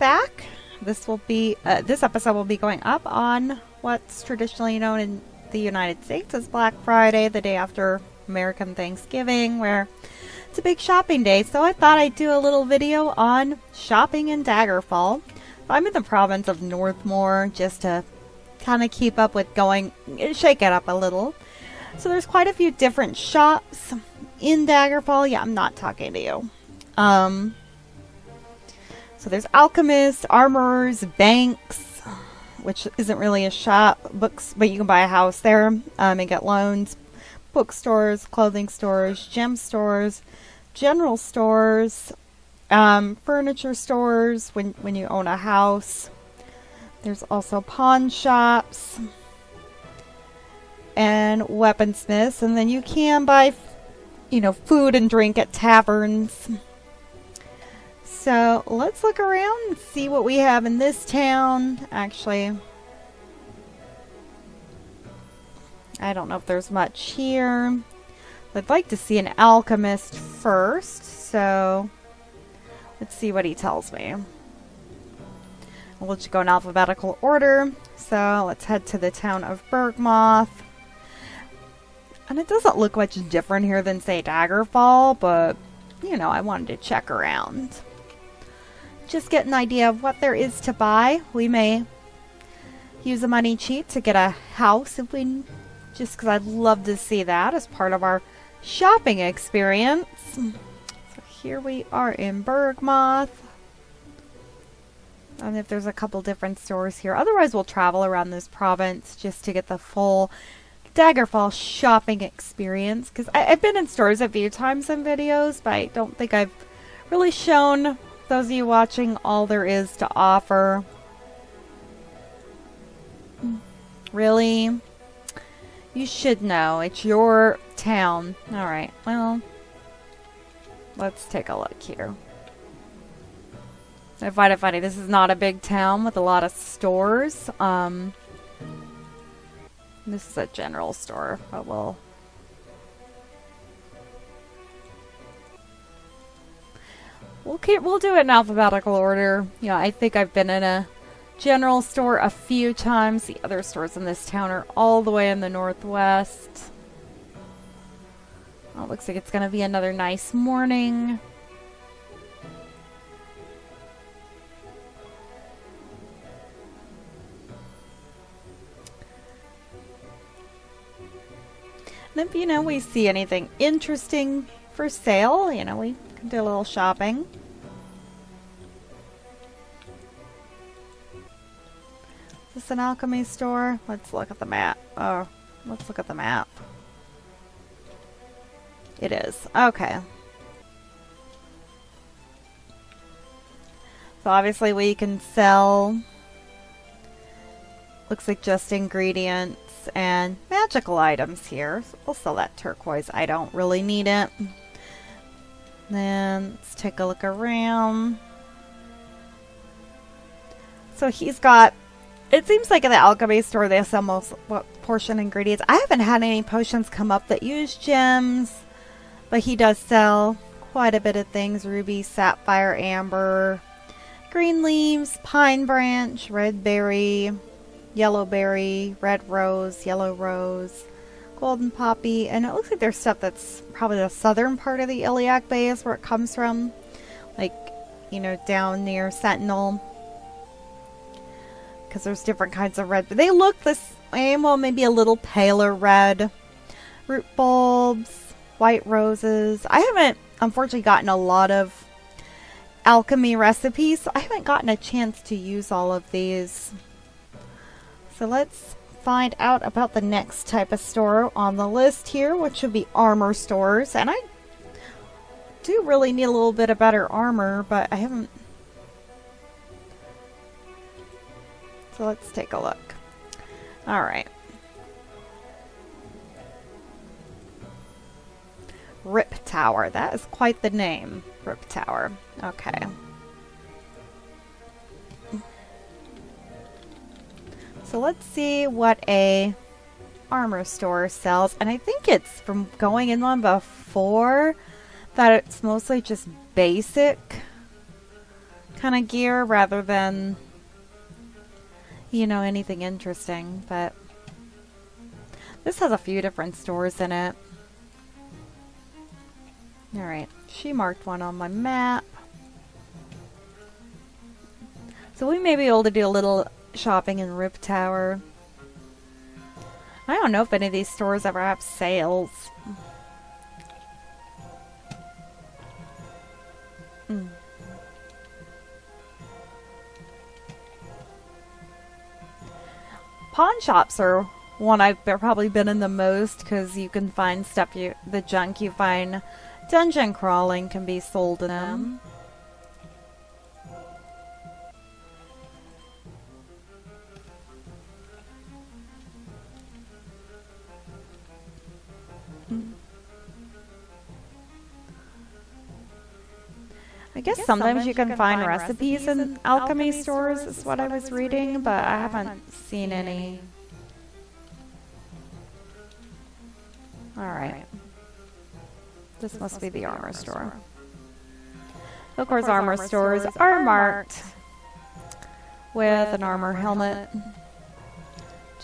back. This episode will be going up on what's traditionally known in the United States as Black Friday, the day after American Thanksgiving, where it's a big shopping day. So I thought I'd do a little video on shopping in Daggerfall. I'm in the province of Northmore just to kind of keep up with shake it up a little. So there's quite a few different shops in Daggerfall. Yeah, I'm not talking to you. So there's alchemists, armorers, banks, which isn't really a shop, books, but you can buy a house there and get loans, bookstores, clothing stores, gem stores, general stores, furniture stores when you own a house. There's also pawn shops and weaponsmiths, and then you can buy, food and drink at taverns. So let's look around and see what we have in this town. Actually, I don't know if there's much here. I'd like to see an alchemist first, so let's see what he tells me. We'll just go in alphabetical order. So let's head to the town of Bergmoth. And it doesn't look much different here than, say, Daggerfall, but, I wanted to check around. Just get an idea of what there is to buy. We may use a money cheat to get a house just because I'd love to see that as part of our shopping experience. So here we are in Bergmoth. And if there's a couple different stores here. Otherwise, we'll travel around this province just to get the full Daggerfall shopping experience. Because I've been in stores a few times in videos, but I don't think I've really shown those of you watching all there is to offer. Really? You should know. It's your town. Alright, well, let's take a look here. I find it funny. This is not a big town with a lot of stores. This is a general store, but we'll do it in alphabetical order. I think I've been in a general store a few times. The other stores in this town are all the way in the northwest. Oh, it looks like it's going to be another nice morning. And if, we see anything interesting for sale, we can do a little shopping. Is this an alchemy store? Let's look at the map. Oh, let's look at the map. It is. Okay. So obviously we can sell, looks like just ingredients and magical items here. So we'll sell that turquoise. I don't really need it. Then let's take a look around. So he's got, it seems like in the alchemy store they sell most potion ingredients. I haven't had any potions come up that use gems, but he does sell quite a bit of things. Ruby, sapphire, amber, green leaves, pine branch, red berry, yellow berry, red rose, yellow rose, golden poppy, and it looks like there's stuff that's probably the southern part of the Iliac Bay is where it comes from, like, down near Sentinel, because there's different kinds of red, but they look the same, well, maybe a little paler red. Root bulbs, white roses. I haven't, unfortunately, gotten a lot of alchemy recipes, so I haven't gotten a chance to use all of these. So let's find out about the next type of store on the list here, which would be armor stores. And I do really need a little bit of better armor, but I haven't. So let's take a look. Alright. Rip Tower. That is quite the name. Rip Tower. Okay. So let's see what a armor store sells. And I think it's from going in one before that it's mostly just basic kind of gear rather than, you know, anything interesting. But this has a few different stores in it. Alright, she marked one on my map. So we may be able to do a little shopping in Rip Tower. I don't know if any of these stores ever have sales. Pawn shops are one I've probably been in the most because you can find stuff, the junk you find dungeon crawling can be sold in them. I guess sometimes you can find recipes in alchemy stores, is what I was reading, but I haven't seen any. Alright. This must be the armor store. Of course, armor stores are marked with an armor helmet,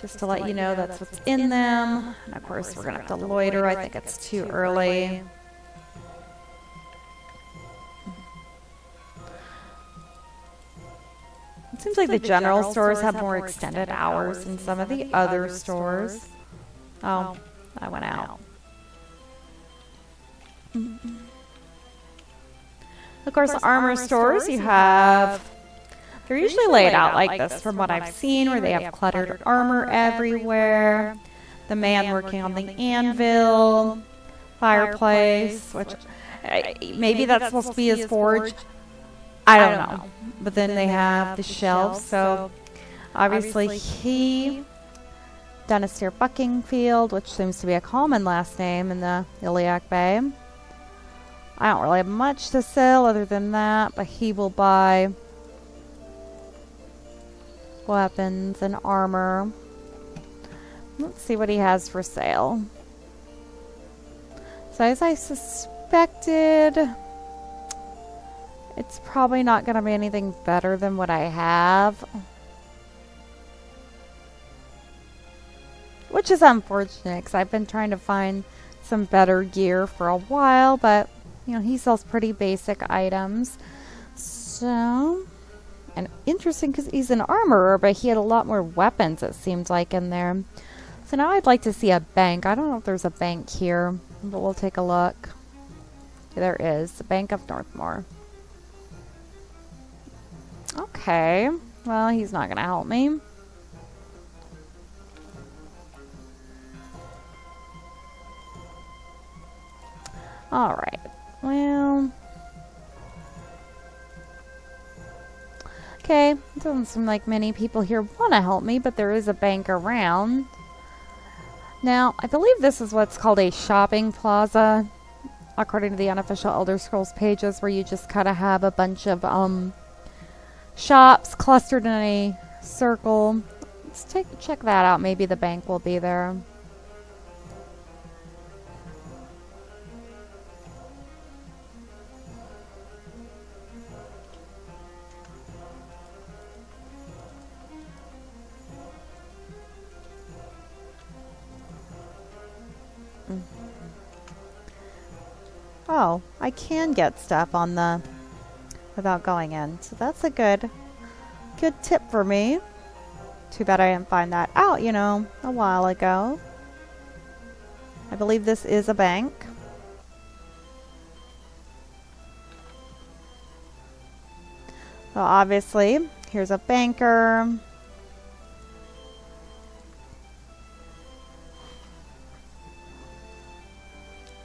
just to let you know that's what's in them. And of course, we're going to have to loiter. I think it's too early. It seems like the general stores have more extended hours than some of the other stores. Oh, I went out. Of course, armor stores you have, they're usually laid out like this from what I've seen, where they have cluttered armor everywhere, the man working on the anvil, fireplace, which maybe that's supposed to be his forge. I don't know. But then they have the shelves, so obviously he, Denister Buckingfield, which seems to be a common last name in the Iliac Bay. I don't really have much to sell other than that, but he will buy weapons and armor. Let's see what he has for sale. So as I suspected, it's probably not going to be anything better than what I have. Which is unfortunate, because I've been trying to find some better gear for a while, but, you know, he sells pretty basic items. So, and interesting because he's an armorer, but he had a lot more weapons, it seems like, in there. So now I'd like to see a bank. I don't know if there's a bank here, but we'll take a look. There is, the Bank of Northmore. Okay, well, he's not going to help me. Alright, well... Okay, it doesn't seem like many people here want to help me, but there is a bank around. Now, I believe this is what's called a shopping plaza, according to the unofficial Elder Scrolls pages, where you just kind of have a bunch of shops clustered in a circle. Let's check that out. Maybe the bank will be there. Oh, I can get stuff on the without going in. So that's a good tip for me. Too bad I didn't find that out, you know, a while ago. I believe this is a bank. So obviously, here's a banker.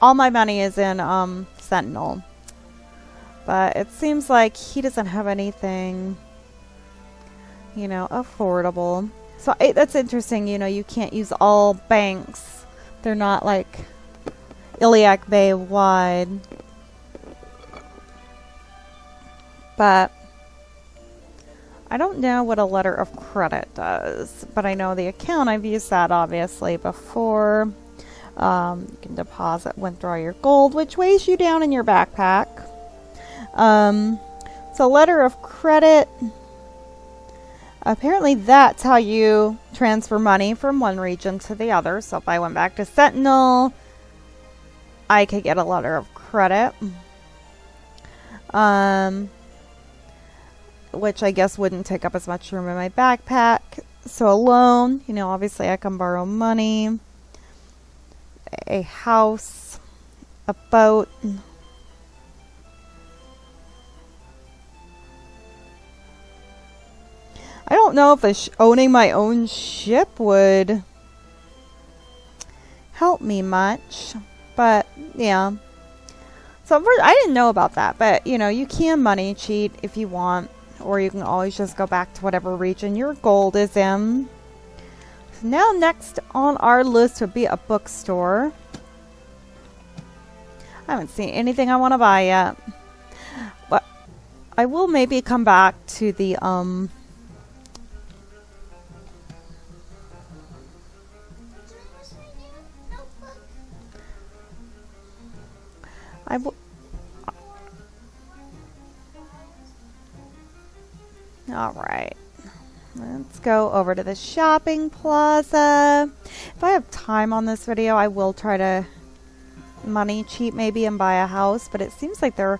All my money is in Sentinel. But it seems like he doesn't have anything, you know, affordable. So that's interesting, you know, you can't use all banks. They're not like Iliac Bay wide. But I don't know what a letter of credit does. But I know the account, I've used that obviously before. You can deposit, withdraw your gold, which weighs you down in your backpack. So letter of credit. Apparently that's how you transfer money from one region to the other. So if I went back to Sentinel, I could get a letter of credit. Which I guess wouldn't take up as much room in my backpack. So a loan, you know, obviously I can borrow money. A house, a boat. I don't know if owning my own ship would help me much, but yeah. So I didn't know about that, but you know, you can money cheat if you want, or you can always just go back to whatever region your gold is in. So now next on our list would be a bookstore. I haven't seen anything I want to buy yet, but I will maybe come back to the Alright. Let's go over to the shopping plaza. If I have time on this video, I will try to money cheat maybe and buy a house, but it seems like they're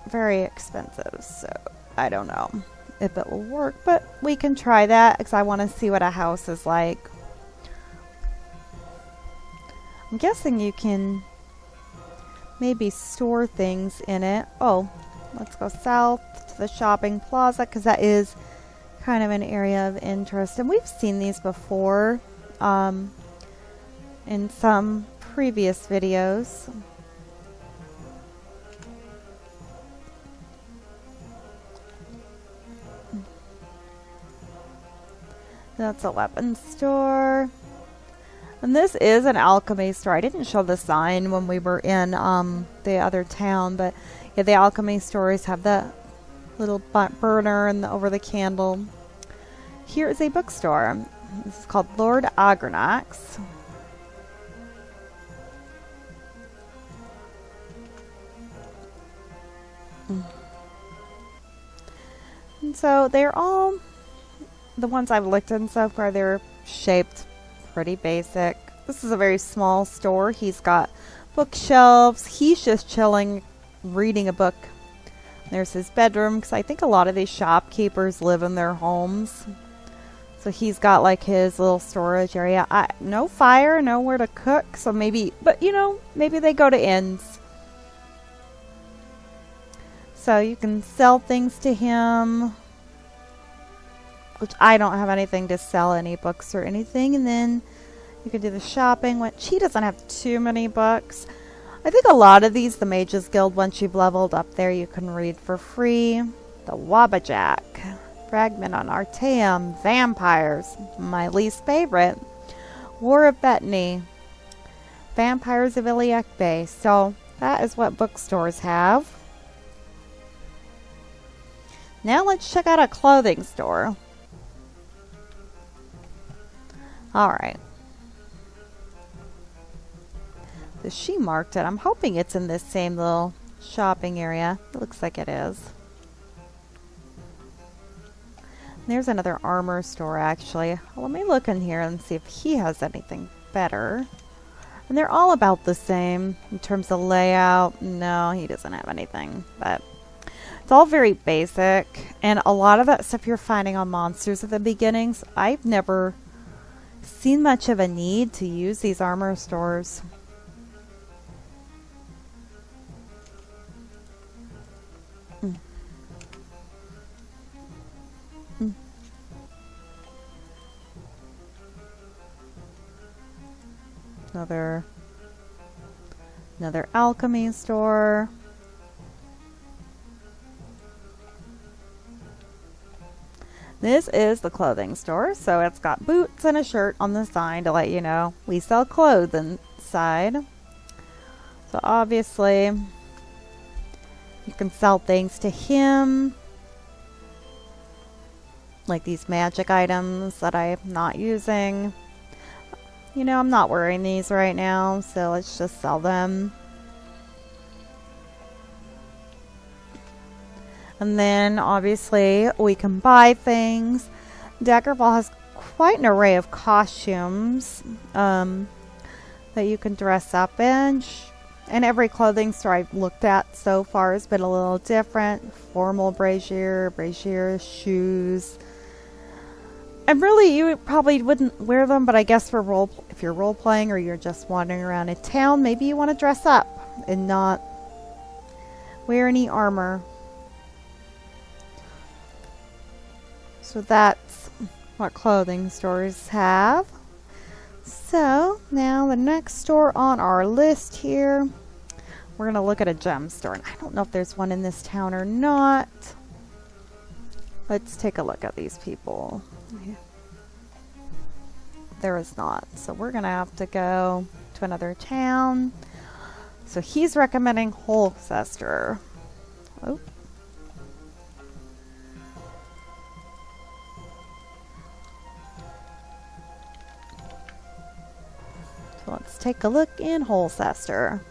very expensive, so I don't know if it will work, but we can try that because I want to see what a house is like. I'm guessing you can maybe store things in it. Oh, let's go south to the shopping plaza because that is kind of an area of interest, and we've seen these before in some previous videos. That's a weapons store. And this is an alchemy store. I didn't show the sign when we were in the other town, but yeah, the alchemy stores have the little burner and over the candle. Here is a bookstore. This is called Lord Agronax. And so they're all, the ones I've looked in so far, they're shaped pretty basic. This is a very small store. He's got bookshelves. He's just chilling, reading a book. There's his bedroom, because I think a lot of these shopkeepers live in their homes. So he's got like his little storage area. No fire, nowhere to cook. So maybe, but you know, maybe they go to inns. So you can sell things to him, which I don't have anything to sell, any books or anything. And then you can do the shopping, which he doesn't have too many books. I think a lot of these, the Mages Guild, once you've leveled up there, you can read for free. The Wabajack, Fragment on Artaeum, Vampires, my least favorite, War of Bettany, Vampires of Iliekbe. So that is what bookstores have. Now let's check out a clothing store. Alright. The She Market. I'm hoping it's in this same little shopping area. It looks like it is. There's another armor store, actually. Let me look in here and see if he has anything better. And they're all about the same in terms of layout. No, he doesn't have anything. But it's all very basic. And a lot of that stuff you're finding on monsters at the beginnings. I've never seen much of a need to use these armor stores. Another alchemy store. This is the clothing store, so it's got boots and a shirt on the sign to let you know we sell clothes inside. So obviously you can sell things to him, like these magic items that I'm not using. You know, I'm not wearing these right now, so let's just sell them. And then obviously we can buy things. Daggerfall has quite an array of costumes that you can dress up in. And every clothing store I've looked at so far has been a little different. Formal brassiere, shoes. And really, you probably wouldn't wear them, but I guess for if you're role playing or you're just wandering around in town, maybe you want to dress up and not wear any armor. So that's what clothing stores have. So now the next store on our list here, we're going to look at a gem store. And I don't know if there's one in this town or not. Let's take a look at these people. Yeah. There is not. So we're going to have to go to another town. So he's recommending Holcester. Oh. So let's take a look in Holcester.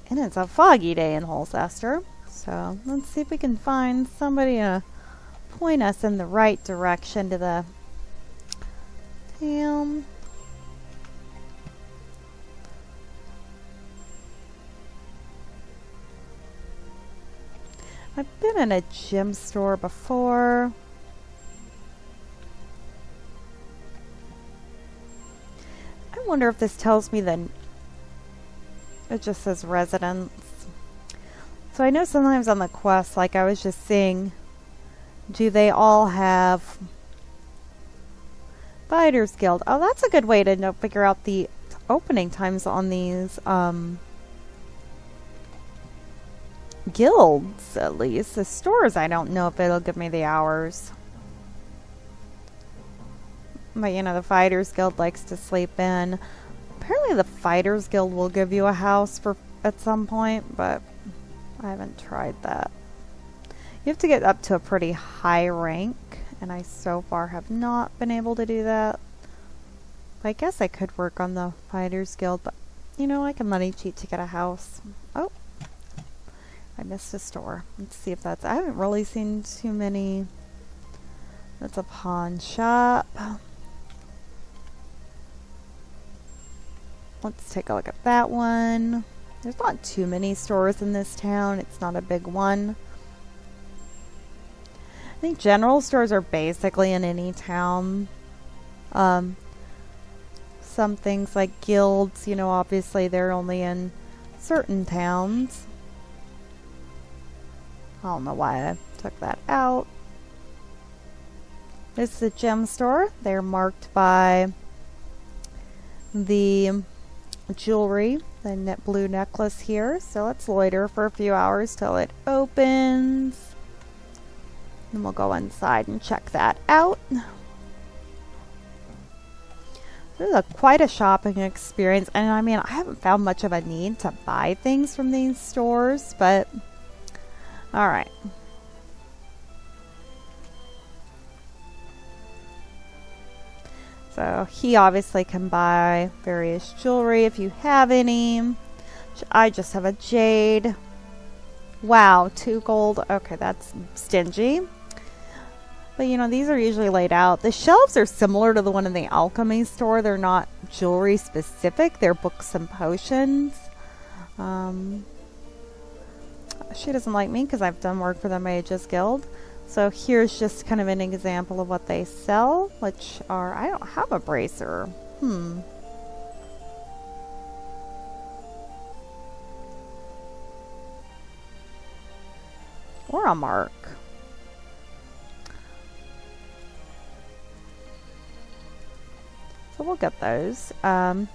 And it's a foggy day in Holcester. So let's see if we can find somebody to point us in the right direction to the town. I've been in a gem store before. I wonder if this tells me that it just says residents. So I know sometimes on the quest, like I was just seeing, do they all have Fighters Guild? Oh, that's a good way to figure out the opening times on these guilds, at least. The stores, I don't know if it'll give me the hours. But, you know, the Fighters Guild likes to sleep in. Apparently the Fighters Guild will give you a house at some point, but I haven't tried that. You have to get up to a pretty high rank, and I so far have not been able to do that. I guess I could work on the Fighters Guild, but, you know, I can money cheat to get a house. Oh, I missed a store. Let's see if that's... I haven't really seen too many. That's a pawn shop. Let's take a look at that one. There's not too many stores in this town. It's not a big one. I think general stores are basically in any town. Some things like guilds, you know, obviously they're only in certain towns. I don't know why I took that out. This is a gem store. They're marked by the jewelry, the blue necklace here. So let's loiter for a few hours till it opens. And we'll go inside and check that out. This is quite a shopping experience. And I mean, I haven't found much of a need to buy things from these stores, but alright. So he obviously can buy various jewelry if you have any. I just have a jade. Wow, 2 gold. Okay, that's stingy. But you know, these are usually laid out. The shelves are similar to the one in the alchemy store. They're not jewelry specific. They're books and potions. She doesn't like me because I've done work for the Mages Guild. So here's just kind of an example of what they sell, which are, I don't have a bracer. Or a mark. So we'll get those. It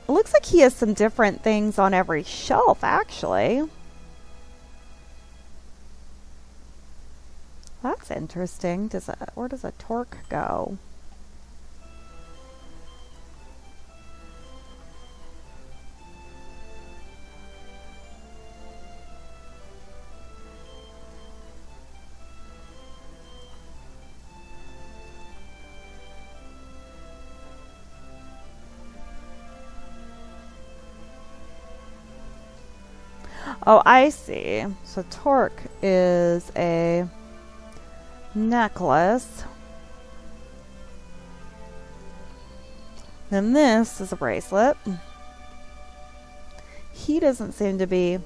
looks like he has some different things on every shelf, actually. That's interesting. Where does a torque go? Oh, I see. So torque is a necklace. And this is a bracelet. He doesn't seem to be...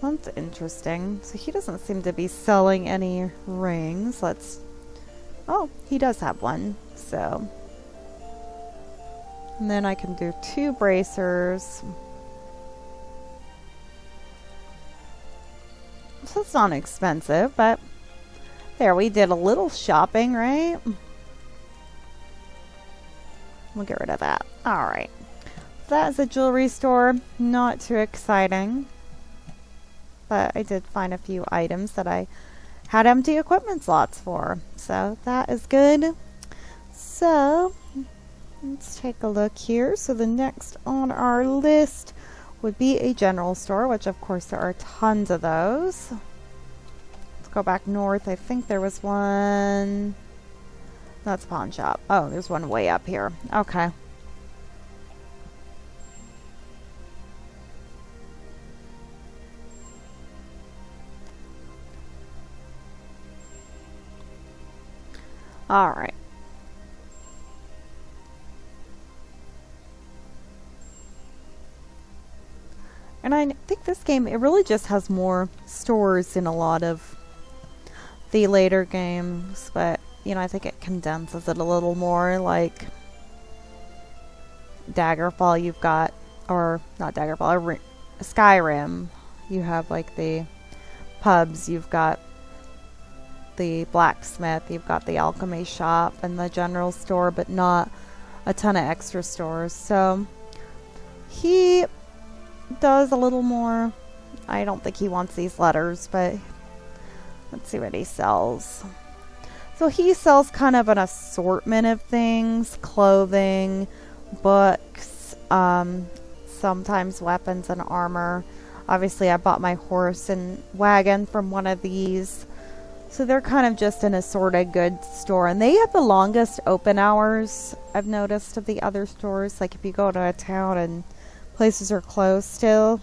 That's interesting. So he doesn't seem to be selling any rings. Let's... Oh, he does have one. So... And then I can do 2 bracers. So it's not expensive, but... There, we did a little shopping, right? We'll get rid of that. Alright. That is a jewelry store. Not too exciting. But I did find a few items that I had empty equipment slots for. So that is good. So let's take a look here. So the next on our list would be a general store, which of course there are tons of those. Let's go back north. I think there was one... That's pawn shop. Oh, there's one way up here. Okay. All right. And I think this game, it really just has more stores in a lot of the later games, but you know, I think it condenses it a little more. Like Daggerfall, you've got, or not Daggerfall, Skyrim, you have like the pubs, you've got the blacksmith, you've got the alchemy shop and the general store, but not a ton of extra stores. So he does a little more. I don't think he wants these letters, but let's see what he sells. So he sells kind of an assortment of things, clothing, books, sometimes weapons and armor. Obviously I bought my horse and wagon from one of these. So they're kind of just an assorted goods store. And they have the longest open hours, I've noticed, of the other stores. Like if you go to a town and places are closed still,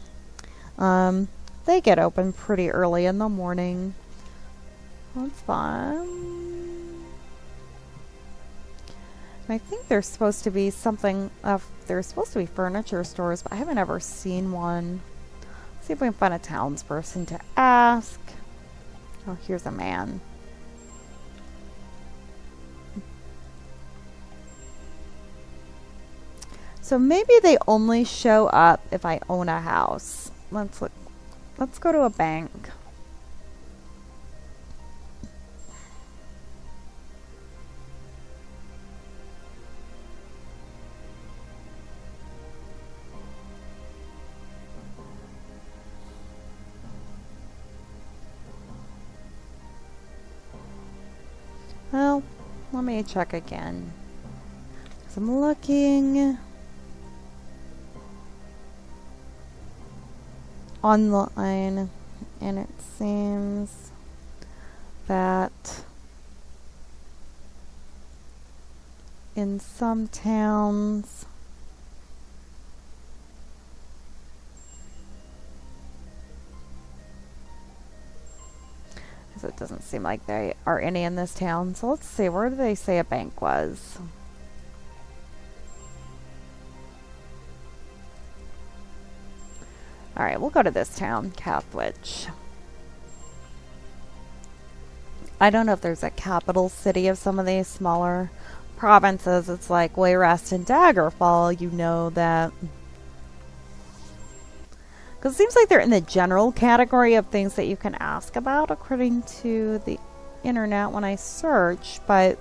they get open pretty early in the morning. That's fun. I think there's supposed to be something, there's supposed to be furniture stores, but I haven't ever seen one. Let's see if we can find a townsperson to ask. Oh, here's a man. So maybe they only show up if I own a house. Let's look. Let's go to a bank. Well, let me check again. 'Cause I'm looking online and it seems that in some towns it doesn't seem like there are any in this town. So let's see, where do they say a bank was? Alright, we'll go to this town, Cathwich. I don't know if there's a capital city of some of these smaller provinces. It's like Wayrest and Daggerfall, you know that. Because it seems like they're in the general category of things that you can ask about according to the internet when I search, but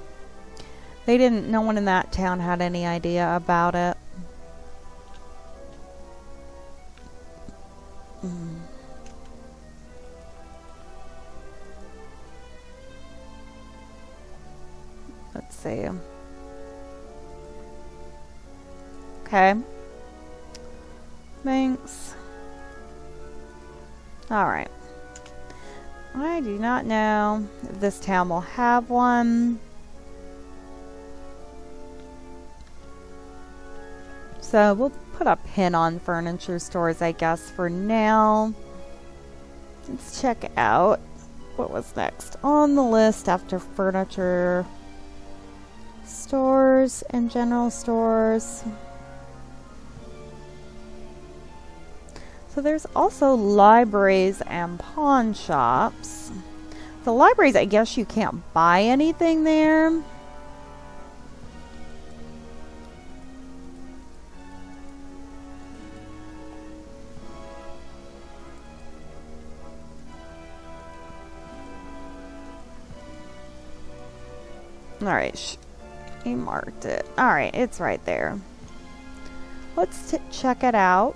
they didn't, no one in that town had any idea about it. Let's see. Okay. Thanks. Alright. I do not know if this town will have one. So we'll put a pin on furniture stores, I guess, for now. Let's check out what was next on the list after furniture stores and general stores. So there's also libraries and pawn shops. The libraries, I guess you can't buy anything there. Alright, he marked it. Alright, it's right there. Let's check it out.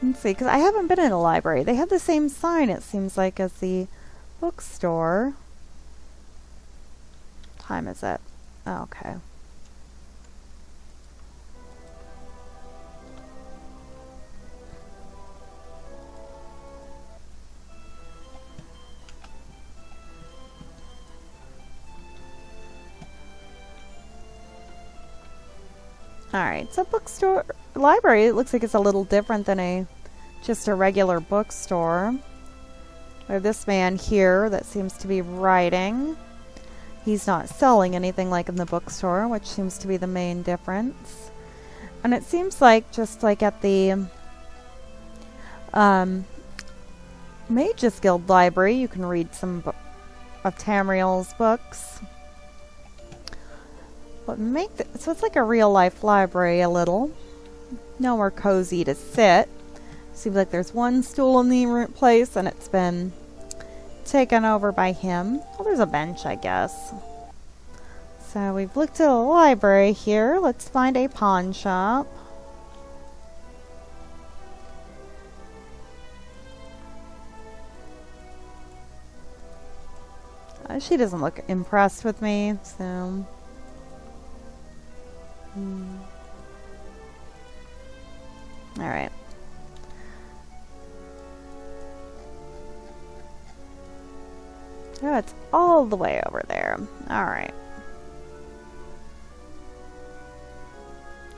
Let's see, because I haven't been in a library. They have the same sign, it seems like, as the bookstore. What time is it? Oh, okay. Alright, so bookstore, library, it looks like it's a little different than just a regular bookstore. We have this man here that seems to be writing. He's not selling anything like in the bookstore, which seems to be the main difference. And it seems like, just like at the Mages Guild Library, you can read some of Tamriel's books. But so it's like a real life library a little. Nowhere cozy to sit. Seems like there's one stool in the place and it's been taken over by him. Well, there's a bench, I guess. So we've looked at a library here. Let's find a pawn shop. She doesn't look impressed with me, so... Alright. Oh, it's all the way over there. Alright.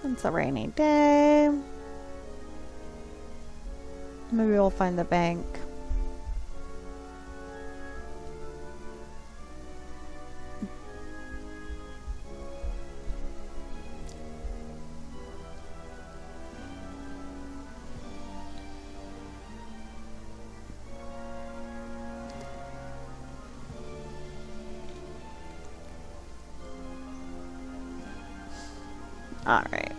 It's a rainy day. Maybe we'll find the bank. All right.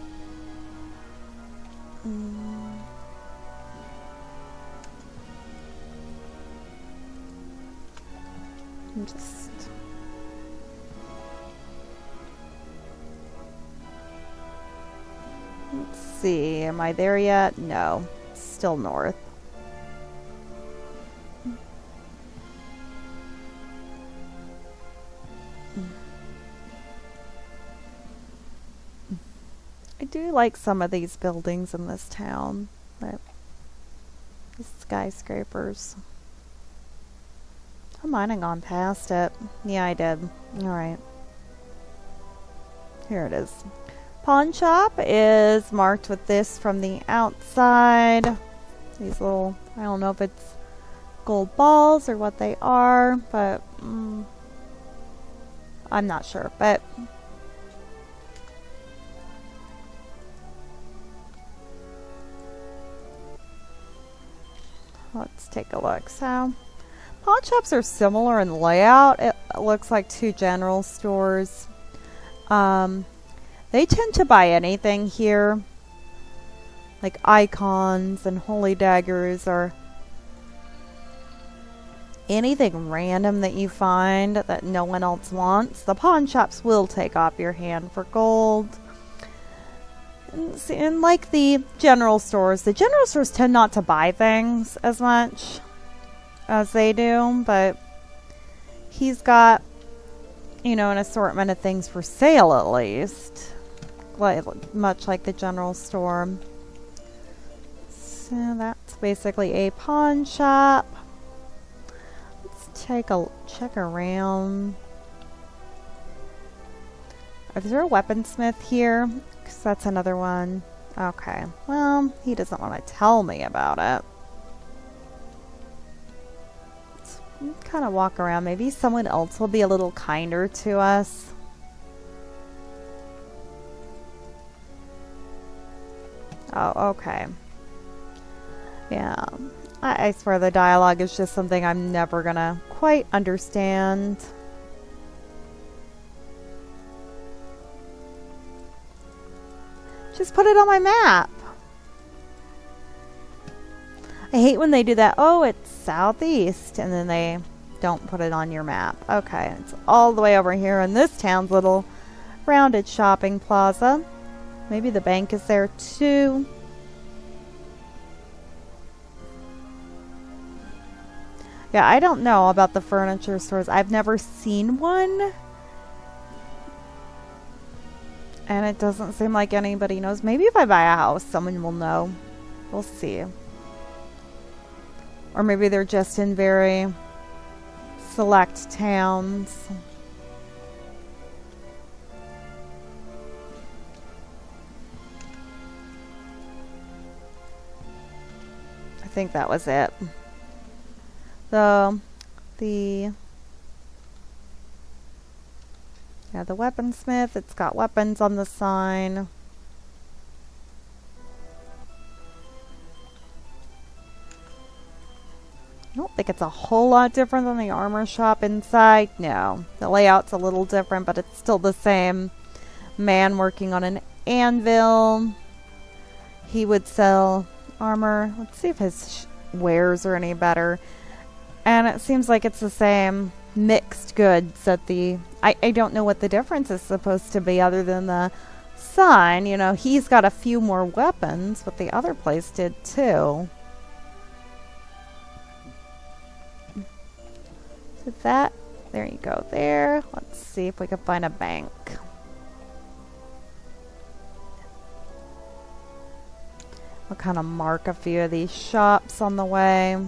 Just let's see. Am I there yet? No. Still north. I do like some of these buildings in this town, but the skyscrapers. I might have gone past it. Yeah, I did. Alright. Here it is. Pawn shop is marked with this from the outside. These little, I don't know if it's gold balls or what they are, but I'm not sure, but let's take a look. So, pawn shops are similar in layout. It looks like two general stores. They tend to buy anything here, like icons and holy daggers or anything random that you find that no one else wants. The pawn shops will take off your hand for gold. And like the general stores tend not to buy things as much as they do, but he's got, you know, an assortment of things for sale at least, much like the general store. So that's basically a pawn shop. Let's take a check around. Is there a weaponsmith here? That's another one. Okay. Well, he doesn't want to tell me about it. Let's kind of walk around. Maybe someone else will be a little kinder to us. Oh, okay. Yeah. I swear the dialogue is just something I'm never gonna quite understand. Just put it on my map. I hate when they do that. Oh, it's southeast, and then they don't put it on your map. Okay, it's all the way over here in this town's little rounded shopping plaza. Maybe the bank is there too. Yeah, I don't know about the furniture stores. I've never seen one. And it doesn't seem like anybody knows. Maybe if I buy a house, someone will know. We'll see. Or maybe they're just in very select towns. I think that was it. So, the weaponsmith, it's got weapons on the sign. I don't think it's a whole lot different than the armor shop inside. No, the layout's a little different, but it's still the same. Man working on an anvil. He would sell armor. Let's see if his wares are any better. And it seems like it's the same mixed goods at the... I don't know what the difference is supposed to be other than the sign. You know, he's got a few more weapons, but the other place did too. So that... There you go there. Let's see if we can find a bank. We'll kind of mark a few of these shops on the way.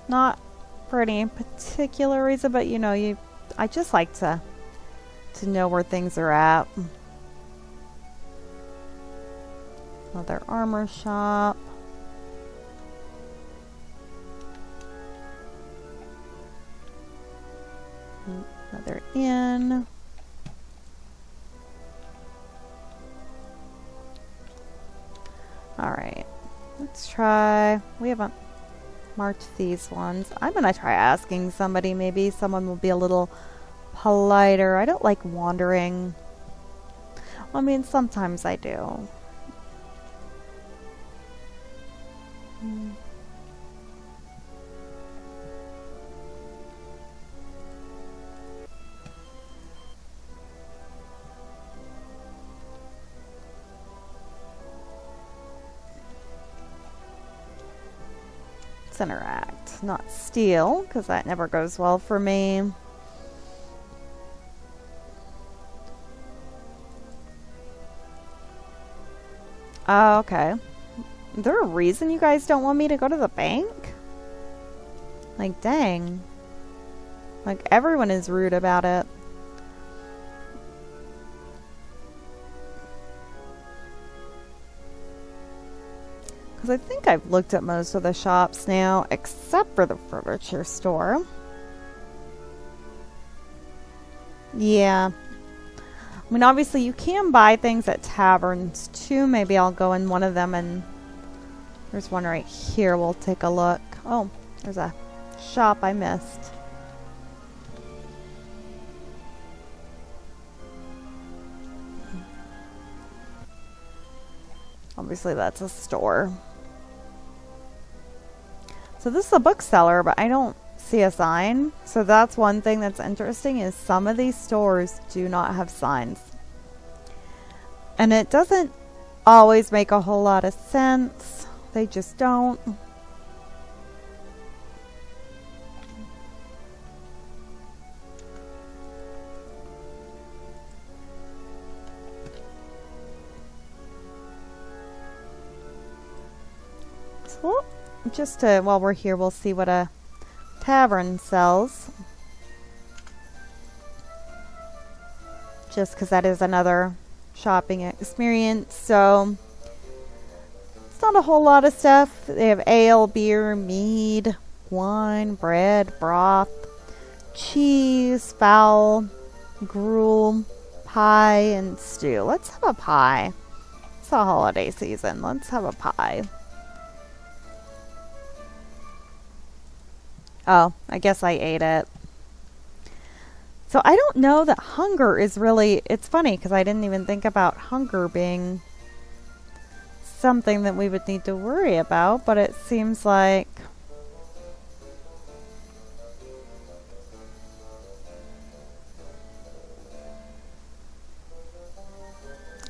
Not for any particular reason, but you know, I just like to know where things are at. Another armor shop. Another inn. Alright, let's try. We haven't marked these ones. I'm gonna try asking somebody. Maybe someone will be a little politer. I don't like wandering. Well, I mean, sometimes I do. Interact, not steal, because that never goes well for me. Oh, okay. Is there a reason you guys don't want me to go to the bank? Like, dang. Like, everyone is rude about it. Because I think I've looked at most of the shops now, except for the furniture store. Yeah. I mean, obviously you can buy things at taverns too. Maybe I'll go in one of them, and there's one right here. We'll take a look. Oh, there's a shop I missed. Obviously that's a store. So this is a bookseller, but I don't see a sign. So that's one thing that's interesting, is some of these stores do not have signs. And it doesn't always make a whole lot of sense. They just don't. So, just to, while we're here, we'll see what a tavern sells. just because that is another shopping experience. So it's not a whole lot of stuff. They have ale, beer, mead, wine, bread, broth, cheese, fowl, gruel, pie, and stew. Let's have a pie. It's a holiday season. Let's have a pie. Oh, I guess I ate it. So I don't know that hunger is really... It's funny because I didn't even think about hunger being something that we would need to worry about, but it seems like...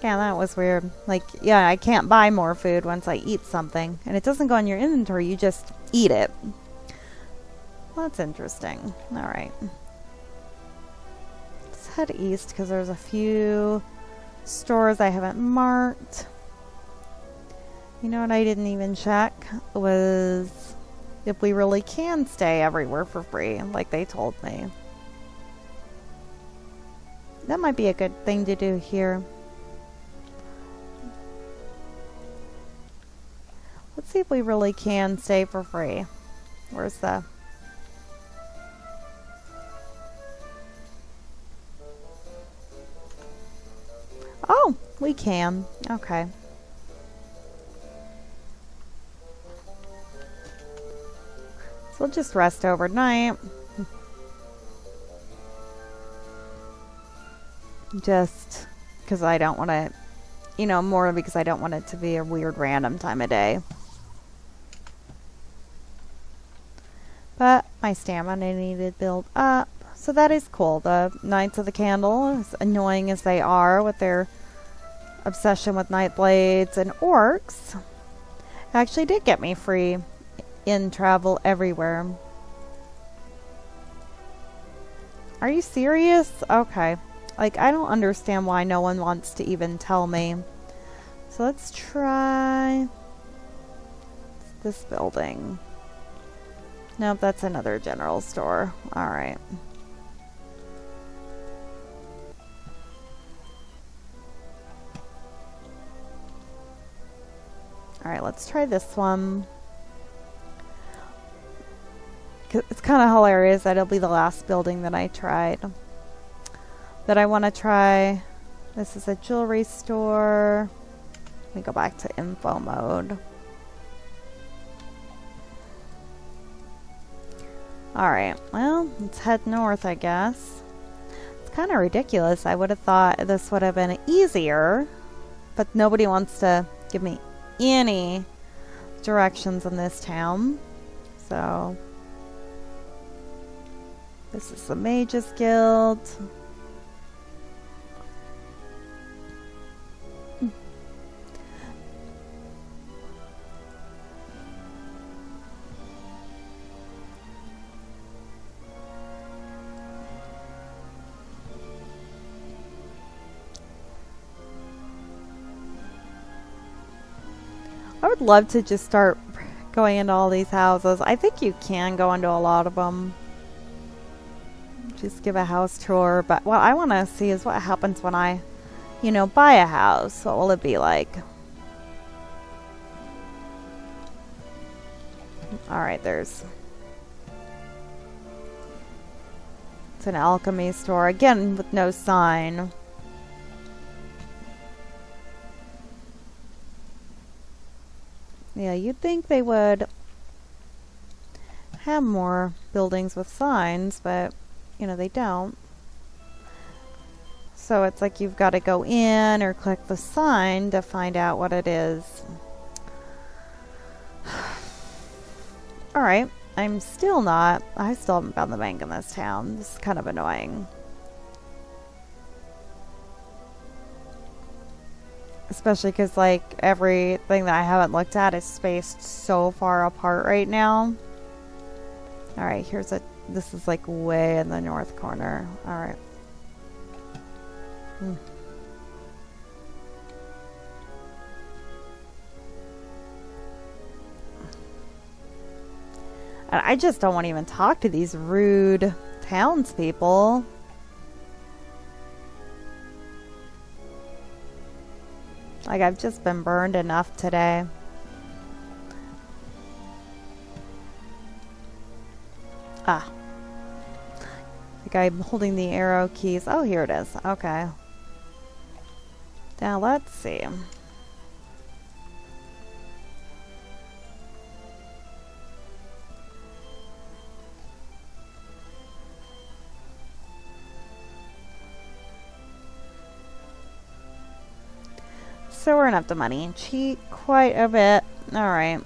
Yeah, that was weird. Like, yeah, I can't buy more food once I eat something. And it doesn't go in your inventory, you just eat it. Well, that's interesting. Alright. Let's head east because there's a few stores I haven't marked. You know what I didn't even check? Was if we really can stay everywhere for free, like they told me. That might be a good thing to do here. Let's see if we really can stay for free. Where's the... Oh, we can. Okay. So we'll just rest overnight. Just because I don't want to, you know, more because I don't want it to be a weird random time of day. But my stamina needed to build up. So that is cool. The Knights of the Candle, as annoying as they are with their obsession with night blades and orcs, actually did get me free in travel everywhere. Are you serious? Okay. Like, I don't understand why no one wants to even tell me. So let's try this building. Nope, that's another general store. Alright. Alright, let's try this one. It's kind of hilarious that it'll be the last building that I tried. That I want to try. This is a jewelry store. Let me go back to info mode. Alright, well, let's head north, I guess. It's kind of ridiculous. I would have thought this would have been easier, but nobody wants to give me any directions in this town. So, this is the Mages Guild. I would love to just start going into all these houses. I think you can go into a lot of them. Just give a house tour. But what I want to see is what happens when I, you know, buy a house. What will it be like? Alright, there's... It's an alchemy store. Again, with no sign. Yeah, you'd think they would have more buildings with signs, but, you know, they don't. So it's like you've got to go in or click the sign to find out what it is. Alright, I still haven't found the bank in this town. This is kind of annoying. Especially because, like, everything that I haven't looked at is spaced so far apart right now. Alright, this is like way in the north corner. Alright. And I just don't want to even talk to these rude townspeople. Like, I've just been burned enough today. Ah. I think I'm holding the arrow keys. Oh, here it is. Okay. Now, let's see. So we're gonna have to money cheat quite a bit. Alright.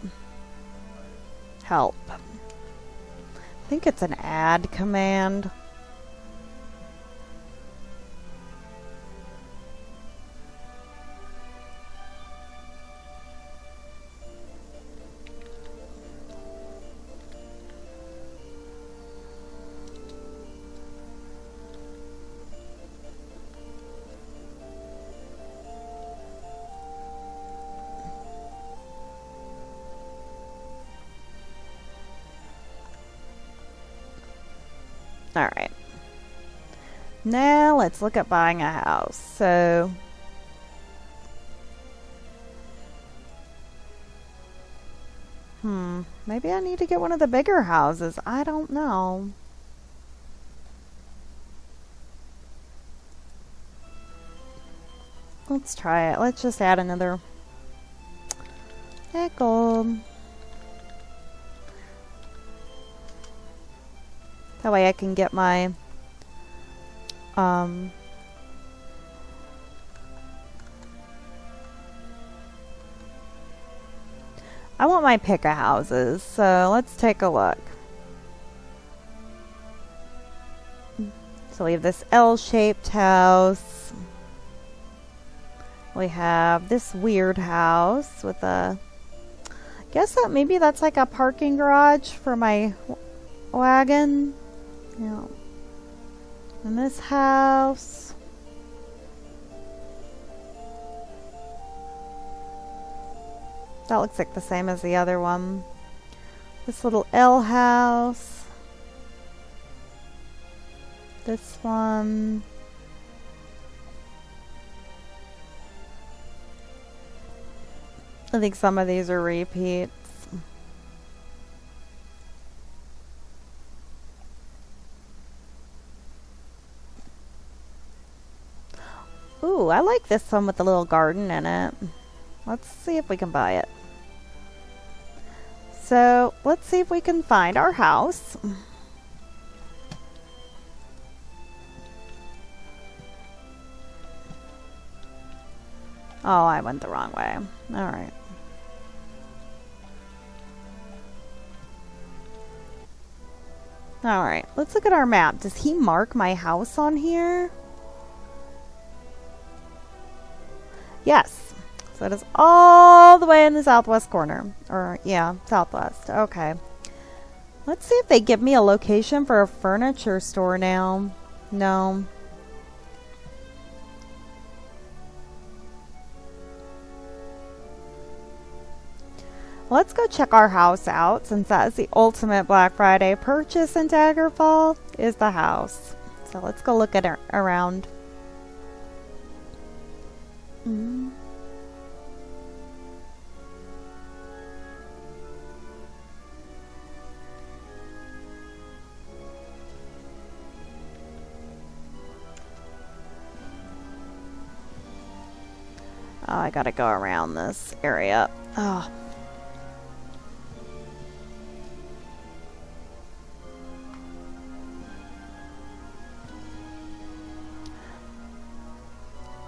Help. I think it's an add command. Alright. Now let's look at buying a house. So maybe I need to get one of the bigger houses. I don't know. Let's try it. Let's just add another gold. That way I can get my I want my pick of houses, so let's take a look. So we have this L-shaped house. We have this weird house with a, guess that maybe that's like a parking garage for my wagon. Yeah. And this house. That looks like the same as the other one. This little L house. This one. I think some of these are repeats. Ooh, I like this one with the little garden in it. Let's see if we can buy it. So, let's see if we can find our house. Oh, I went the wrong way. Alright. Alright, let's look at our map. Does he mark my house on here? Yes. So it is all the way in the southwest corner. Or, yeah, southwest. Okay. Let's see if they give me a location for a furniture store now. No. Let's go check our house out, since that is the ultimate Black Friday purchase in Daggerfall, is the house. So let's go look at it around. Oh, I gotta go around this area. Oh.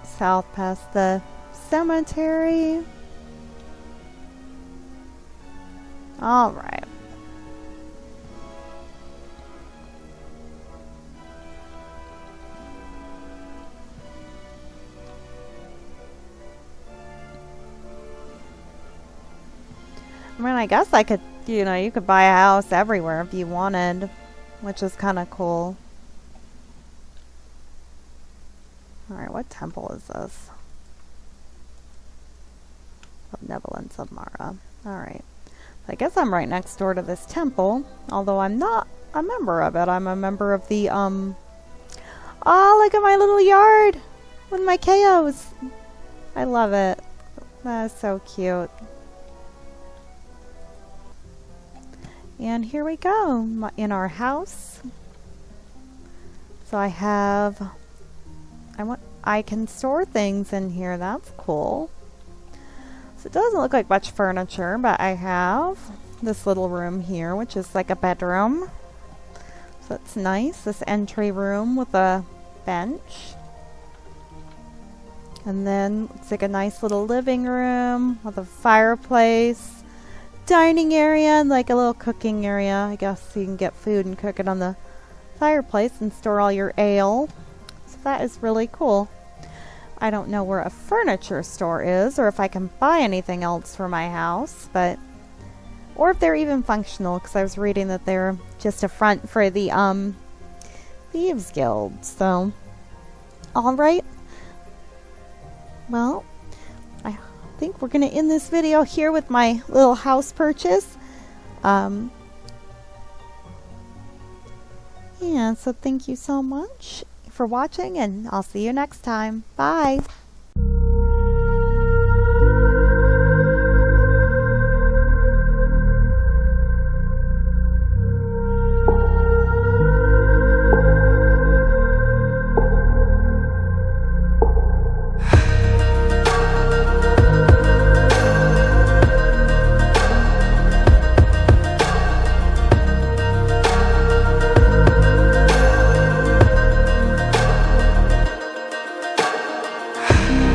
South past the cemetery. All right. I mean, I guess I could, you know, you could buy a house everywhere if you wanted, which is kind of cool. Alright, what temple is this? Benevolence of Mara. Alright. I guess I'm right next door to this temple, although I'm not a member of it. I'm a member of the, Oh, look at my little yard with my chaos. I love it. That is so cute. And here we go in our house. So I can store things in here. That's cool. So it doesn't look like much furniture, but I have this little room here, which is like a bedroom. So it's nice. This entry room with a bench. And then it's like a nice little living room with a fireplace, dining area, and like a little cooking area. I guess you can get food and cook it on the fireplace and store all your ale. So that is really cool. I don't know where a furniture store is or if I can buy anything else for my house, or if they're even functional, because I was reading that they're just a front for the Thieves Guild. So, alright. Well, I think we're going to end this video here with my little house purchase. Yeah, so thank you so much for watching, and I'll see you next time. Bye!